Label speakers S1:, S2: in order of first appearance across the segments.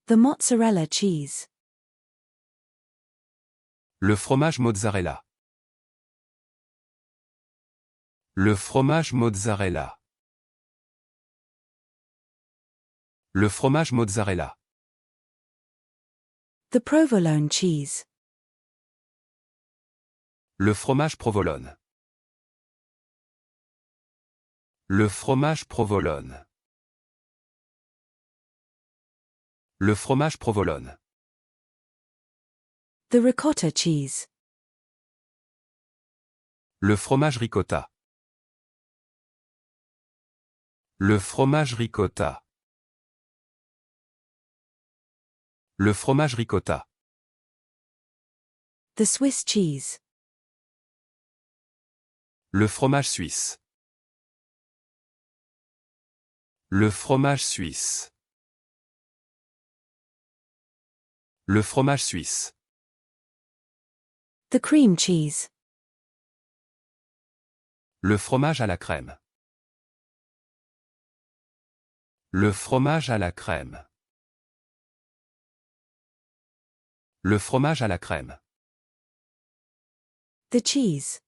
S1: The mozzarella cheese.
S2: Le fromage mozzarella. Le fromage mozzarella. Le fromage mozzarella.
S1: The provolone cheese.
S2: Le fromage provolone. Le fromage provolone. Le fromage provolone.
S1: The ricotta cheese.
S2: Le fromage ricotta. Le fromage ricotta. Le fromage ricotta.
S1: The Swiss cheese.
S2: Le fromage suisse. Le fromage suisse. Le fromage suisse.
S1: The cream cheese.
S2: Le fromage à la crème. Le fromage à la crème. Le fromage à la crème.
S1: The cheese.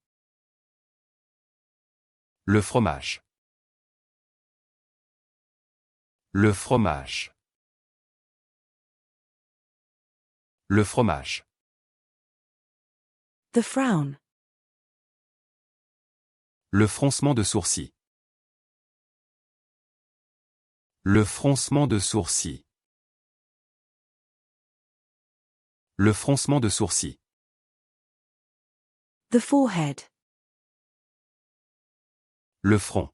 S2: Le fromage. Le fromage. Le fromage.
S1: The frown.
S2: Le froncement de sourcils. Le froncement de sourcils. Le froncement de sourcils.
S1: The forehead.
S2: Le front.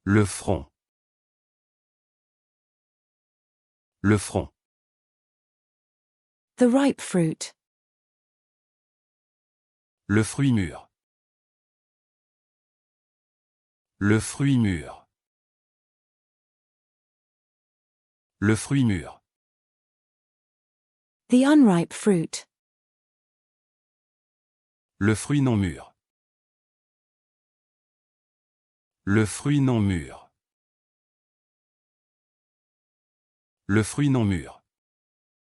S2: Le front. Le front.
S1: The ripe fruit.
S2: Le fruit mûr. Le fruit mûr. Le fruit mûr.
S1: The unripe fruit.
S2: Le fruit non mûr. Le fruit non mûr. Le fruit non mûr.